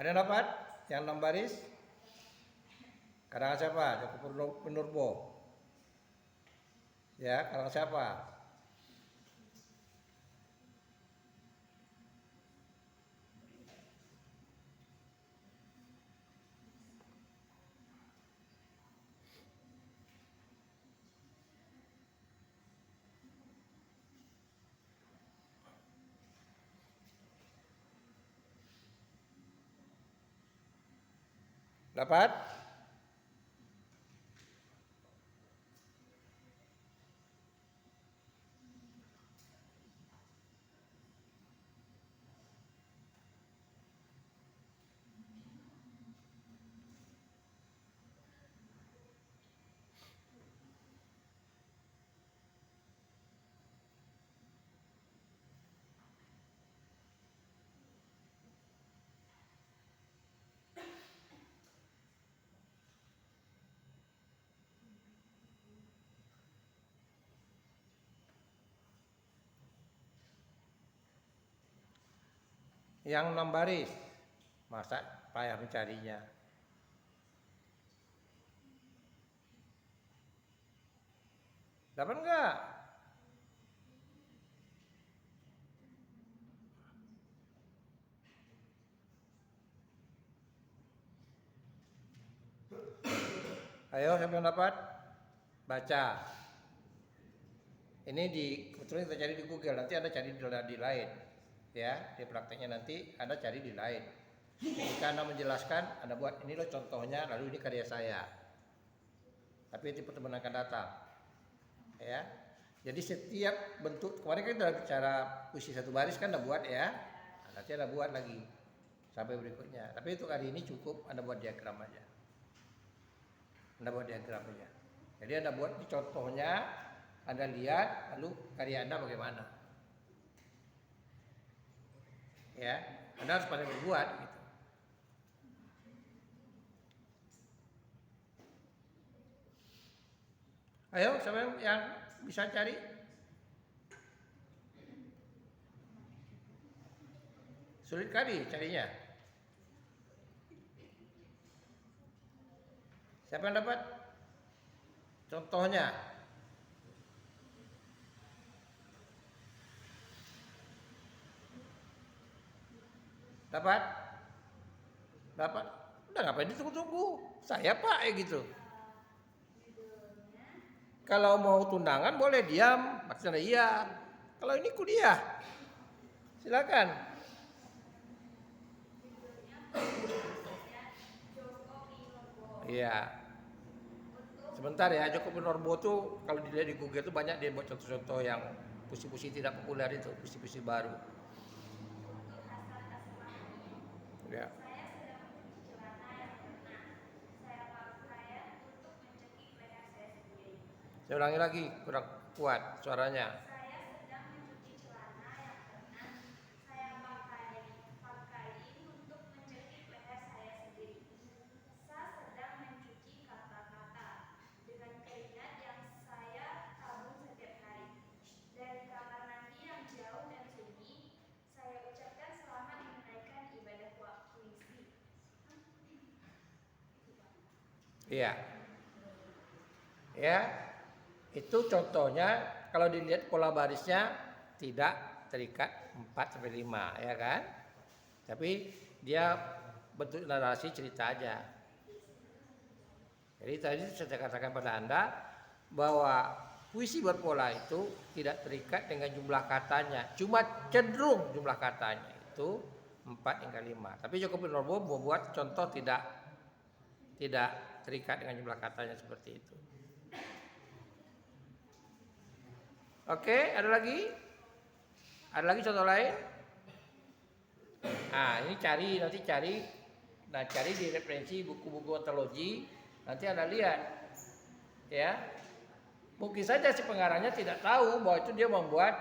Ada dapat yang 6 baris? Karangan siapa? Joko Pinurbo. Ya, karangan siapa? Dapat? Yang 6 baris. Masa payah mencarinya? Dapat enggak? Ayo, siapa yang dapat? Baca. Ini kebetulan kita cari di Google, nanti Anda cari di lain. Ya, di prakteknya nanti Anda cari di lain. Jika Anda menjelaskan, Anda buat ini loh contohnya, lalu ini karya saya. Tapi itu pertemuan akan datang. Ya. Jadi setiap bentuk, kemarin kan kita bicara puisi satu baris kan Anda buat ya. Nanti Anda buat lagi sampai berikutnya. Tapi untuk hari ini cukup Anda buat diagram aja. Anda buat diagram aja. Jadi Anda buat di contohnya, Anda lihat, lalu karya Anda bagaimana. Ya, Anda harus pandai berbuat gitu. Ayo, siapa yang bisa cari? Sulit kali carinya. Siapa yang dapat? Contohnya. Dapat? Dapat? Udah ngapain ditunggu-tunggu? Saya Pak gitu. Kalau mau tundangan boleh diam, maksudnya iya. Kalau ini kuliah, silakan. Iya. Sebentar ya, Joko Pinurbo tuh kalau dilihat di Google tuh banyak dia buat contoh-contoh yang puisi-puisi tidak populer itu, puisi-puisi baru. Ya. Saya ulangi lagi, kurang kuat suaranya. Iya. Ya. Itu contohnya kalau dilihat pola barisnya tidak terikat 4 sampai 5 ya kan? Tapi dia bentuk narasi cerita aja. Jadi tadi saya katakan pada Anda bahwa puisi berpola itu tidak terikat dengan jumlah katanya, cuma cenderung jumlah katanya itu 4 hingga 5. Tapi Joko Pinurbo membuat contoh tidak terikat dengan jumlah katanya seperti itu. Oke, ada lagi? Ada lagi contoh lain? Nah, ini nanti cari di referensi buku-buku ontologi, nanti Anda lihat. Ya. Mungkin saja si pengarangnya tidak tahu bahwa itu dia membuat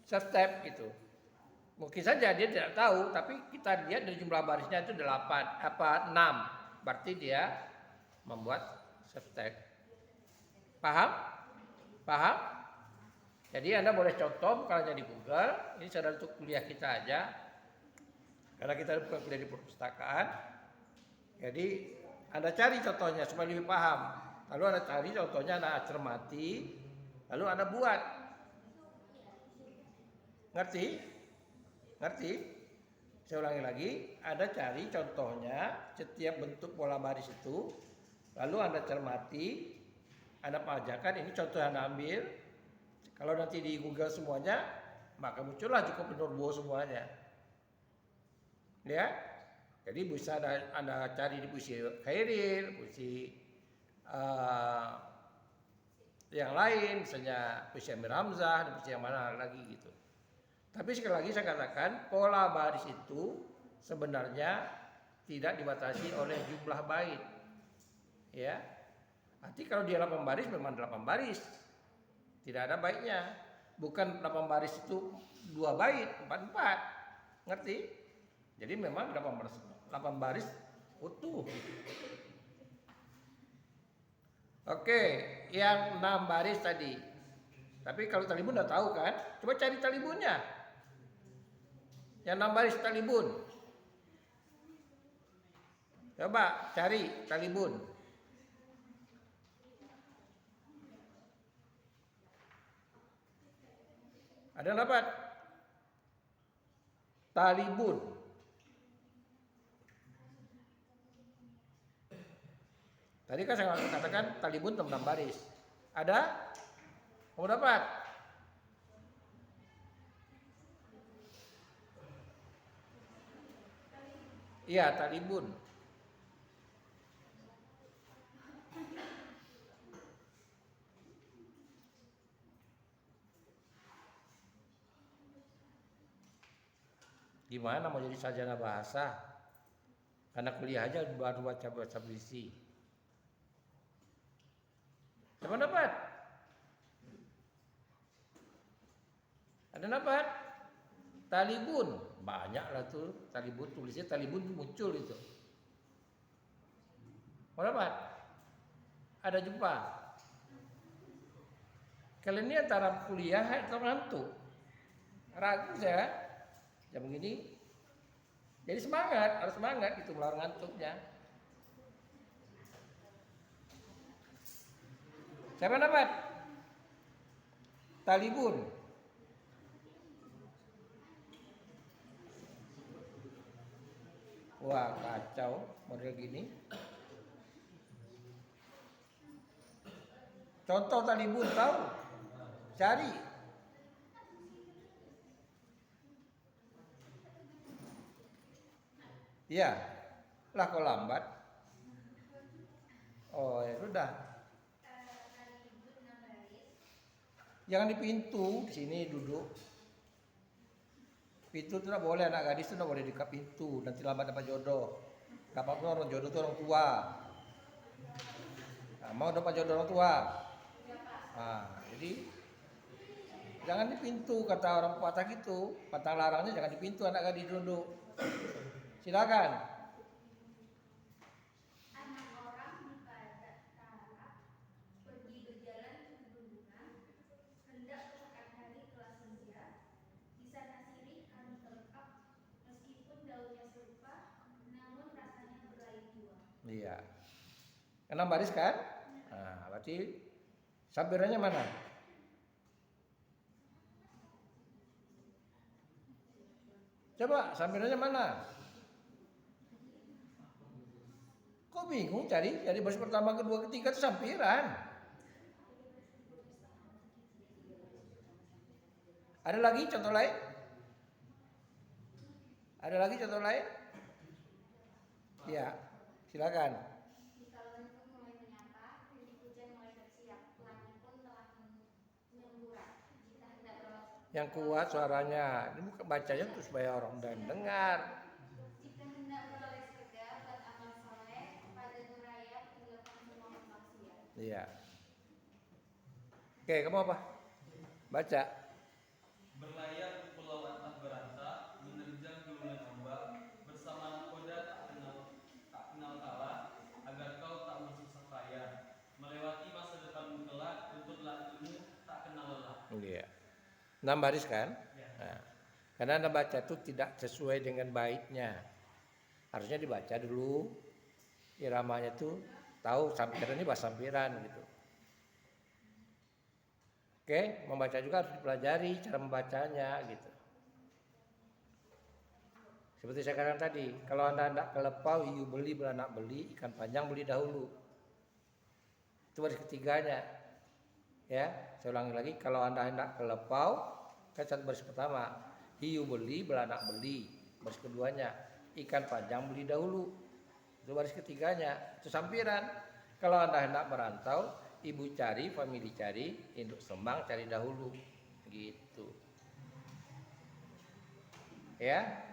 step gitu. Mungkin saja dia tidak tahu, tapi kita lihat dari jumlah barisnya itu 6. Berarti dia membuat step. Paham? Jadi Anda boleh contoh bukan di Google, ini saudara untuk kuliah kita aja, karena kita bukan kuliah di perpustakaan. Jadi Anda cari contohnya supaya lebih paham. Lalu Anda cari contohnya, Anda cermati, lalu Anda buat. Ngerti? Ngerti? Saya ulangi lagi, Anda cari contohnya setiap bentuk pola baris itu, lalu Anda cermati, Anda pajakan, ini contoh yang Anda ambil. Kalau nanti di Google semuanya, maka muncullah cukup penerbo semuanya. Ya, jadi bisa Anda cari di puisi Khairil, puisi yang lain, misalnya puisi Amir Hamzah, dan puisi yang mana lagi gitu. Tapi sekali lagi saya katakan, pola baris itu sebenarnya tidak dibatasi oleh jumlah bait. Ya, nanti kalau dia 8 baris memang 8 baris. Tidak ada baitnya. Bukan 8 baris itu 2 bait, 4-4. Ngerti? Jadi memang 8 baris utuh. Oke, yang 6 baris tadi. Tapi kalau talibun udah tahu kan? Coba cari talibunnya. Yang 6 baris talibun. Coba cari talibun. Ada yang dapat? Talibun. Tadi kan saya katakan talibun 6 baris. Ada? Kamu dapat? Iya, talibun. Gimana mau jadi sarjana bahasa? Karena kuliah aja baru baca puisi. Siapa dapat? Ada dapat? Talibun. Banyak lah tuh talibun, tulisnya talibun muncul itu. Mau dapat? Ada jumpa? Kalian ini antara kuliah atau ngantuk? Ragu saya. Jam begini, jadi semangat, harus semangat gitu melawan ngantuknya. Siapa dapat? Talibun. Wah, kacau model gini. Contoh talibun tahu? Cari. Iya, lah kok lambat. Oh ya sudah. Jangan di pintu, di sini duduk. Pintu itu tidak boleh, anak gadis itu tidak boleh dekat pintu, nanti lambat dapat jodoh. Dapat orang jodoh itu orang tua. Nah, mau dapat jodoh orang tua. Nah, jadi jangan di pintu, kata orang patah gitu. Patah larangnya jangan di pintu, anak gadis duduk. Silakan. Anak orang di Padang pergi berjalan ke pegunungan, hendak makan hari kelas senja. Di sana sirih kami terlekap, meskipun daunnya serupa, namun rasanya berlain jua. Iya. 6 baris kan? Nah, berarti sambirannya mana? Coba sambirannya mana? Kok bingung cari? Jadi baris pertama, kedua, ketiga itu sampiran. Ada lagi contoh lain? Ada lagi contoh lain? Ya, silakan. Jika lentuk mulai menyapa, rintik hujan mulai bersiap, langit pun telah menyemburat. Jika hendak berlaku, Yang kuat suaranya. Ini bukan bacanya tuh supaya orang dan dengar. jika hendak beroleh surga, buat amal soleh, pada nuraya tinggalkan semua maksiat. Iya. Oke, kamu apa? Baca. Berlayar ke pulau antah beranta, menerjang gulungan ombak, bersama nakoda tak kenal kalah, agar kau tak bersusah payah, melewati masa depanmu kelak, tuntutlah ilmu tak kenal lelah. Iya. 6 baris kan? Nah, karena Anda baca itu tidak sesuai dengan baitnya. Harusnya dibaca dulu iramanya tuh, tahu sampiran ini bahasa sampiran gitu. Oke, membaca juga harus dipelajari cara membacanya gitu. Seperti saya katakan tadi, kalau Anda hendak ke lepau, hiu beli, beranak beli, ikan panjang beli dahulu. Itu baris ketiganya. Ya, saya ulangi lagi, kalau Anda hendak ke lepau, kan satu baris pertama, hiu beli, beranak beli. Baris keduanya, ikan panjang beli dahulu. Itu baris ketiganya, itu sampiran. Kalau Anda hendak merantau, ibu cari, famili cari, induk sembang cari dahulu. Gitu. Ya.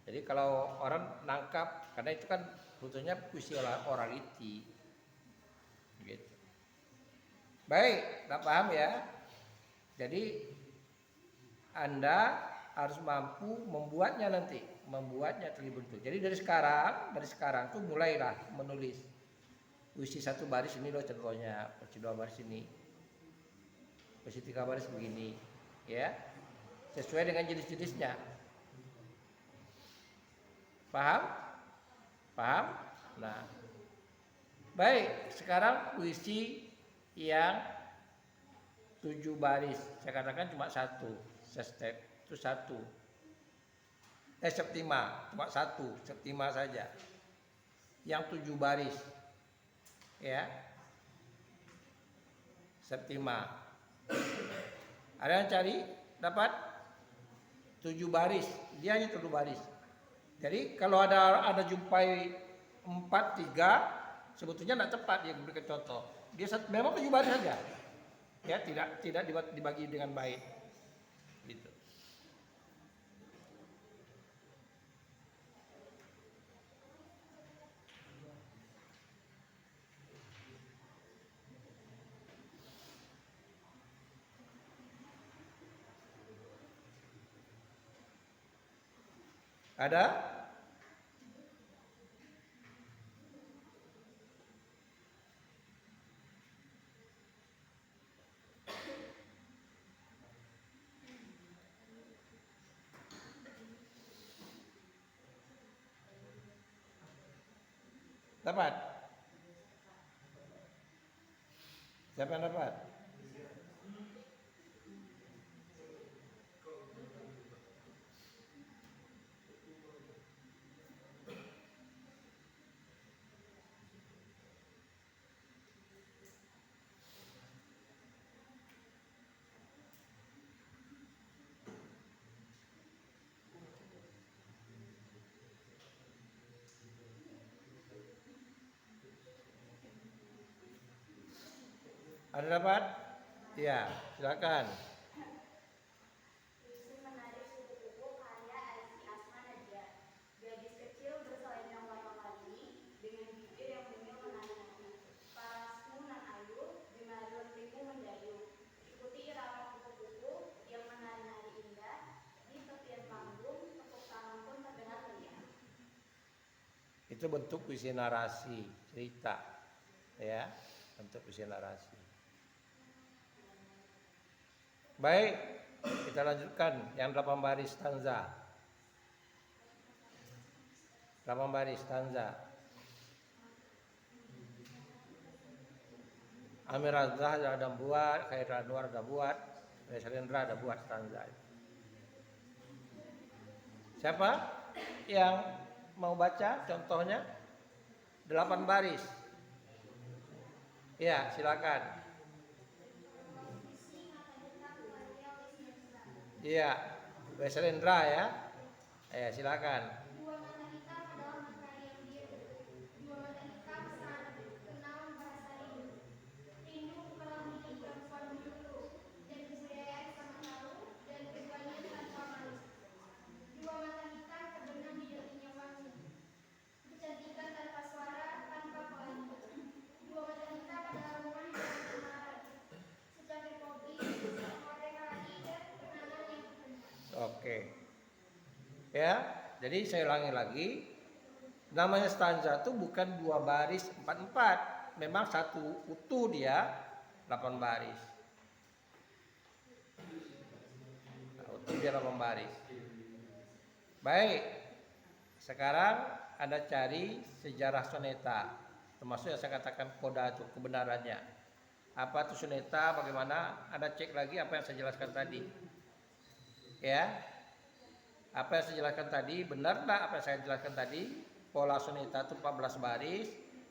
Jadi kalau orang nangkap, karena itu kan sebetulnya puisi orality. Gitu. Baik, tak paham ya? Jadi Anda harus mampu membuatnya nanti, membuatnya terbentuk. Jadi dari sekarang tuh mulailah menulis puisi 1 baris ini loh contohnya, puisi 2 baris ini, puisi 3 baris begini, ya, sesuai dengan jenis-jenisnya. Paham? Paham? Nah, baik. Sekarang puisi yang 7 baris. Saya katakan cuma 1. Sestep itu 1. Septima cuma 1. Septima saja. Yang 7 baris. Ya. Septima. Ada yang cari? Dapat? 7 baris. Dia hanya 7 baris. Jadi kalau ada jumpai 4-3, sebetulnya tidak tepat dia memberikan contoh. Dia memang 7 baris saja, ya, tidak dibagi dengan baik. Gitu. Ada? Dapat? Siapa yang dapat? Ada dapat? Ya, silakan. Puisi menarik suku-suku karya Aisy Asma Nadia. Gadis kecil berselendang warna-warni dengan bibir yang mungil menari-nari. Parasmu nan ayu, gemari lentingmu mendayu. Ikuti irama kupu-kupu yang menari-nari indah. Di tepian panggung, tepuk tangan pun terdengar meriah. Itu bentuk puisi narasi, cerita. Ya, bentuk puisi narasi. Baik, kita lanjutkan yang 8 baris stanza. 8 baris stanza. Amir Razah ada buat, Khair Anwar ada buat, Salendra ada buat stanza. Siapa yang mau baca contohnya? 8 baris. Ya, silakan. Iya, Salendra ya. Ya, silakan. Dua mata hitam adalah matahari yang biru. Dua mata hitam sangat kenal bahasa rindu. Rindu kelahi perempuan dulu dan kebudayaan sama tahu dan keberanian tanpa malu. Dua mata hitam terbenam di darinya wangi. Kecantikan tanpa suara, tanpa pelangi. Dua mata hitam adalah ruang yang kemarin. Secangkir kopi, sekoreng lagi dan kenangan yang terbenam. Oke. Ya, jadi saya ulangi lagi. Namanya stanza itu bukan 2 baris 4-4. Memang satu utuh dia 8 baris. biar 8 baris. Baik, sekarang Anda cari sejarah soneta, termasuk yang saya katakan koda itu kebenarannya. Apa itu soneta, bagaimana? Anda cek lagi apa yang saya jelaskan tadi. Ya, apa yang saya jelaskan tadi, benar enggak apa yang saya jelaskan tadi? Pola soneta itu 14 baris,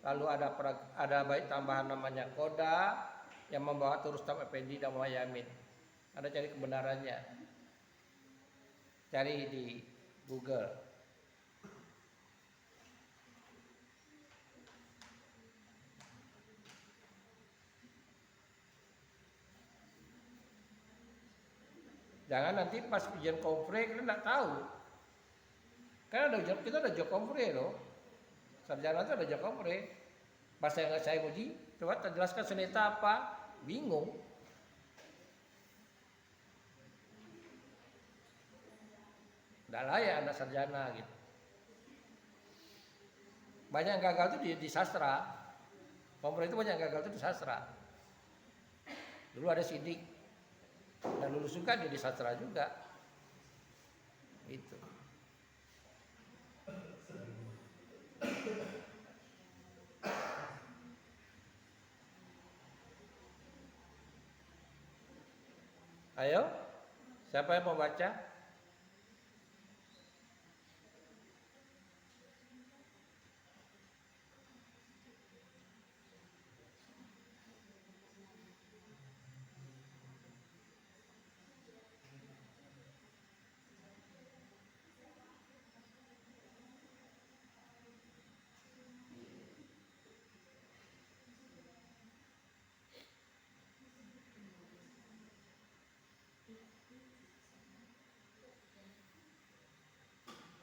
lalu ada bait tambahan namanya koda yang membawa Rustam Effendi dan Muhammad Yamin. Anda cari kebenarannya, cari di Google. Jangan nanti pas ujian kompre kita nggak tahu. Kan kita ada ujian kompre loh. Sarjana itu ada ujian kompre. Pas saya uji, coba jelaskan soneta apa? Bingung. Nggak layak anak sarjana gitu. Banyak yang gagal itu di sastra. Kompre itu banyak yang gagal itu di sastra. Dulu ada sidik dan lulus juga dia di sastra juga. Itu. Ayo, siapa yang mau baca?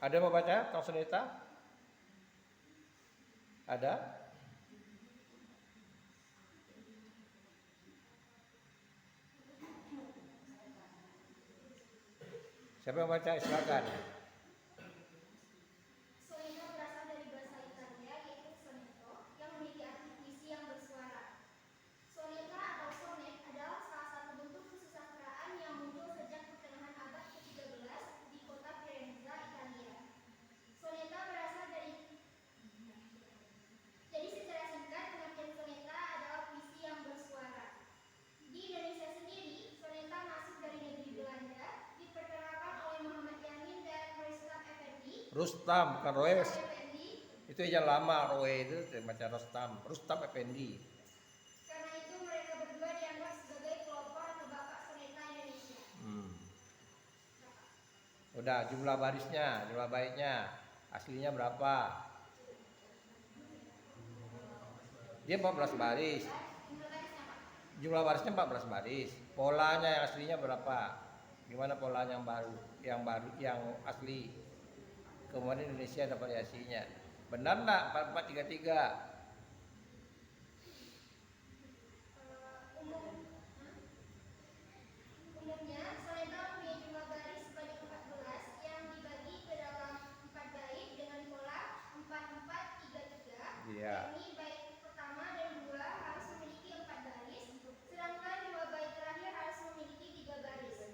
Ada yang mau baca tentang soneta? Ada? Siapa yang baca? Silakan. Soneta berasal dari bahasa Italia yaitu sonetto yang memiliki arti puisi yang bersuara. Soneta atau sonet adalah salah satu bentuk kesusastraan yang muncul sejak pertengahan abad ke-13 di kota Firenze, Italia. Soneta berasal jadi secara singkat pengertian soneta adalah puisi yang bersuara. Di Indonesia sendiri, soneta masuk dari negeri Belanda, diperkenalkan oleh Muhammad Yamin dan Rustam Effendi. Rustam, bukan Roes. Itu yang lama, Roe itu baca Rustam Effendi. Karena itu mereka berdua dianggap sebagai pelopor atau bapak soneta Indonesia. Udah, jumlah baitnya aslinya berapa? Dia 14 baris. Jumlah barisnya 14 baris. Polanya yang aslinya berapa? Gimana polanya yang asli? Kemudian Indonesia ada variasinya. Benar enggak 4433? Umumnya, soneta mempunyai jumlah baris sebanyak 14 yang dibagi ke dalam 4 bait dengan pola 4433. Iya. Yakni bait pertama dan 2 harus memiliki 4 baris, sedangkan 2 bait terakhir harus memiliki 3 baris.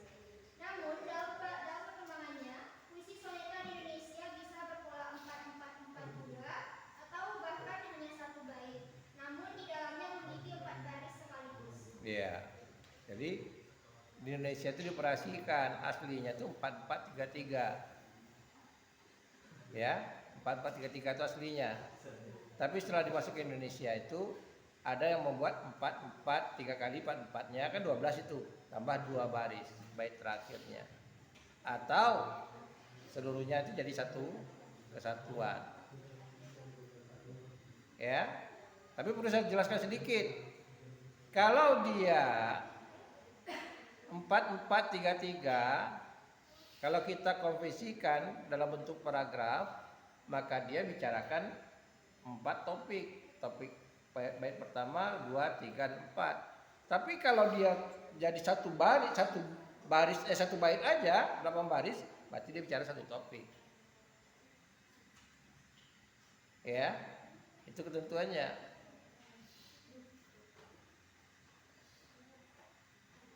Namun, dalam perkembangannya, puisi soneta di Indonesia bisa berpola 4442 atau bahkan hanya 1 bait, namun di dalamnya memiliki 4 baris sekaligus. Iya. Jadi di Indonesia itu dioperasikan aslinya itu 4433. Ya, 4433 itu aslinya. Tapi setelah dimasuk ke Indonesia itu ada yang membuat 44 3 kali 44-nya kan 12 itu, tambah 2 baris bait terakhirnya. Atau seluruhnya itu jadi satu kesatuan. Ya. Tapi perlu saya jelaskan sedikit. Kalau dia 4433, kalau kita konversikan dalam bentuk paragraf, maka dia bicarakan 4 topik. Topik bait pertama, 2, 3, dan 4. Tapi kalau dia jadi satu bait aja, 8 baris, berarti dia bicara satu topik. Ya, itu ketentuannya.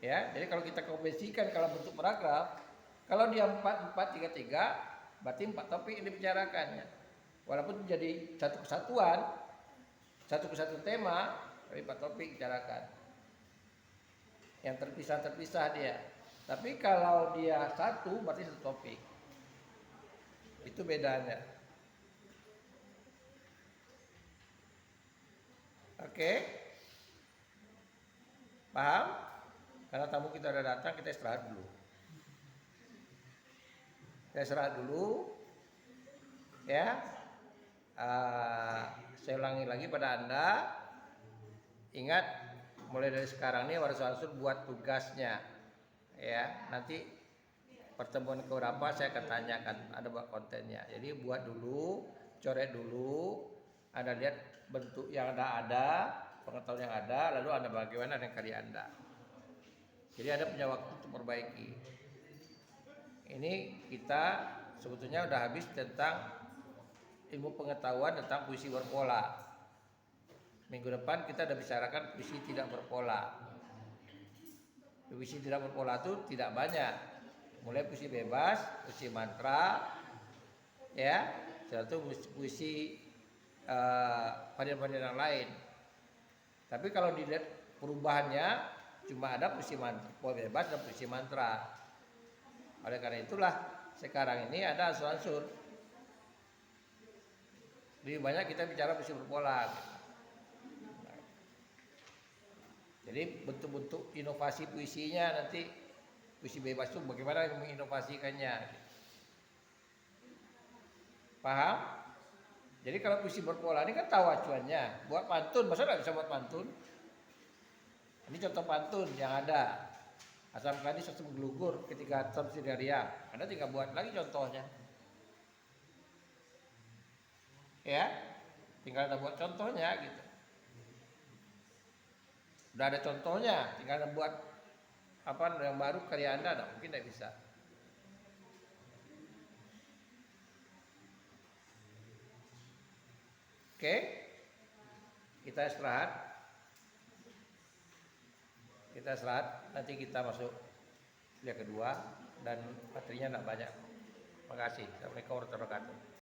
Ya, jadi kalau kita konversikan kalau bentuk paragraf, Kalau dia 4-4-3-3, berarti 4 topik yang dibicarakannya. Walaupun jadi satu kesatuan, satu tema, tapi 4 topik bicarakan. Yang terpisah-terpisah dia. Tapi kalau dia satu, berarti satu topik. Itu bedanya. Oke? Paham? Karena tamu kita udah datang, kita istirahat dulu. Kita istirahat dulu. Ya. Saya ulangi lagi pada Anda. Ingat, mulai dari sekarang nih waris ansur buat tugasnya. Ya, nanti pertemuan keberapa saya akan tanyakan, ada buat kontennya. Jadi buat dulu, coret dulu, Anda lihat bentuk yang ada, pengetahuan yang ada, lalu Anda bagaimana dengan karya Anda. Jadi Anda punya waktu untuk perbaiki. Ini kita sebetulnya udah habis tentang ilmu pengetahuan tentang puisi berpola. Minggu depan kita udah bicarakan puisi tidak berpola. Puisi tidak berpola itu tidak banyak. Mulai puisi bebas, puisi mantra, ya, satu puisi varian-varian yang lain. Tapi kalau dilihat perubahannya cuma ada puisi mantra, bebas dan puisi mantra. Oleh karena itulah sekarang ini ada ansur-ansur. Lebih banyak kita bicara puisi berpola. Jadi bentuk-bentuk inovasi puisinya nanti puisi bebas itu bagaimana menginovasikannya. Paham? Jadi kalau puisi berpola ini kan tahu acuannya. Buat pantun, masa nggak bisa buat pantun? Ini contoh pantun yang ada. Asam kadis asam gelugur ketika subsidiaria. Anda tinggal buat lagi contohnya. Ya, tinggal Anda buat contohnya gitu. Udah ada contohnya, tinggal Anda buat apa yang baru karya Anda, nah, mungkin tidak bisa. Oke, kita istirahat. Nanti kita masuk kuliah kedua dan materinya tidak banyak. Terima kasih. Assalamualaikum warahmatullahi wabarakatuh.